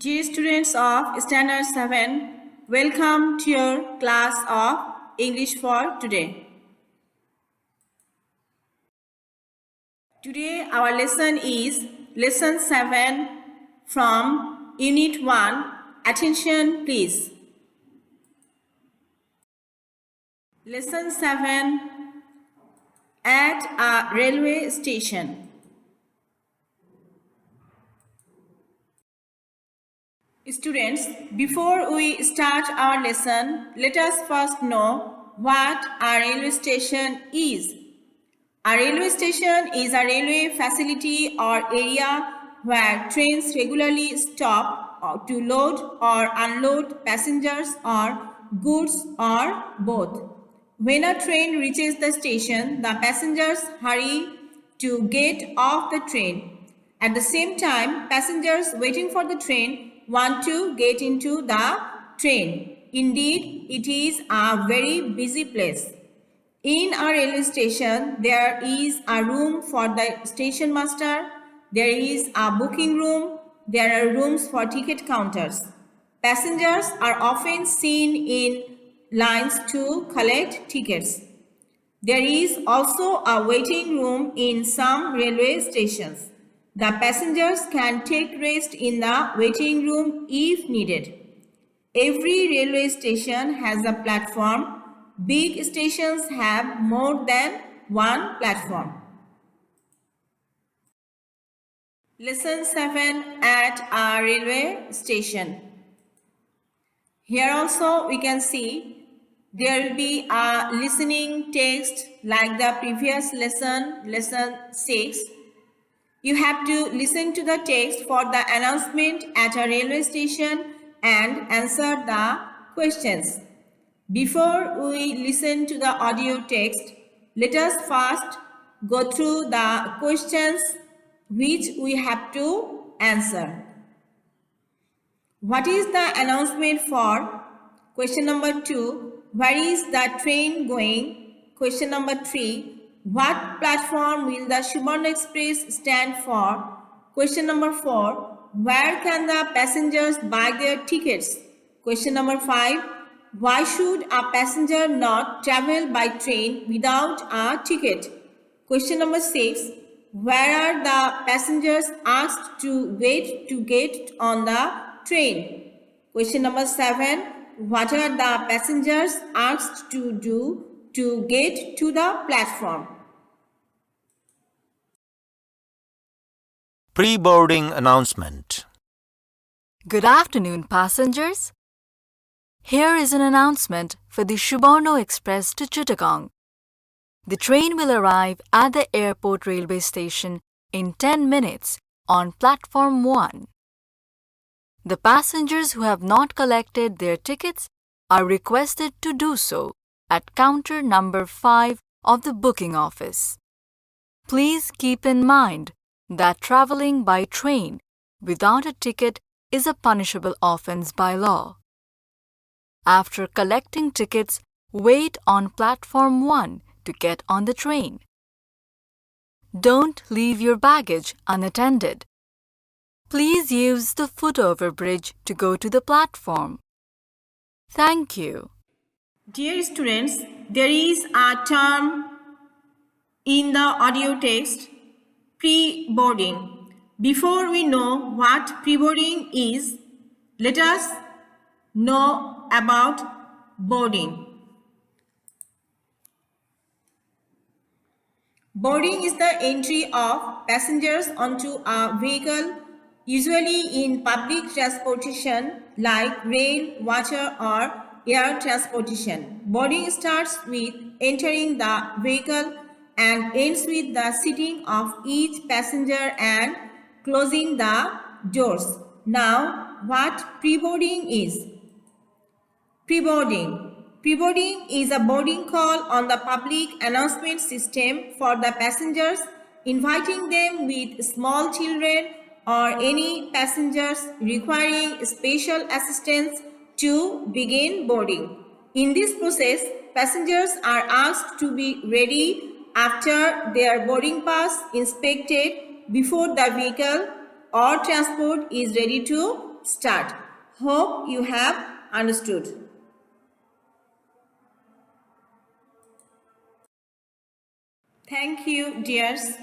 Dear students of Standard 7, welcome to your class of English for today. Today our lesson is Lesson 7 from Unit 1. Attention please. Lesson 7 at a railway station. Students, before we start our lesson, let us first know what a railway station is. A railway station is a railway facility or area where trains regularly stop to load or unload passengers or goods or both. When a train reaches the station, the passengers hurry to get off the train. At the same time, passengers waiting for the train want to get into the train. Indeed, it is a very busy place. In a railway station, there is a room for the station master, there is a booking room, there are rooms for ticket counters. Passengers are often seen in lines to collect tickets. There is also a waiting room in some railway stations. The passengers can take rest in the waiting room if needed. Every railway station has a platform. Big stations have more than one platform. Lesson 7 at a railway station. Here also we can see there will be a listening text like the previous lesson, lesson 6. You have to listen to the text for the announcement at a railway station and answer the questions. Before we listen to the audio text, let us first go through the questions which we have to answer. What is the announcement for? Question number 2. Where is the train going? Question number 3. What platform will the Subarna Express stand for? Question number 4. Where can the passengers buy their tickets? Question number 5. Why should a passenger not travel by train without a ticket? Question number 6. Where are the passengers asked to wait to get on the train? Question number 7. What are the passengers asked to do to get to the platform? Pre-boarding announcement. Good afternoon, passengers. Here is an announcement for the Subarna Express to Chittagong. The train will arrive at the airport railway station in 10 minutes on platform 1. The passengers who have not collected their tickets are requested to do so at counter number 5 of the booking office. Please keep in mind that traveling by train without a ticket is a punishable offense by law. After collecting tickets, wait on platform 1 to get on the train. Don't leave your baggage unattended. Please use the footover bridge to go to the platform. Thank you. Dear students, there is a term in the audio text, pre-boarding. Before we know what pre-boarding is, let us know about boarding. Boarding is the entry of passengers onto a vehicle, usually in public transportation like rail, water or air transportation. Boarding starts with entering the vehicle and ends with the seating of each passenger and closing the doors. Now, what pre-boarding is? Pre-boarding. Pre-boarding is a boarding call on the public announcement system for the passengers, inviting them with small children or any passengers requiring special assistance to begin boarding. In this process, passengers are asked to be ready after their boarding pass inspected before the vehicle or transport is ready to start. Hope you have understood. Thank you, dears.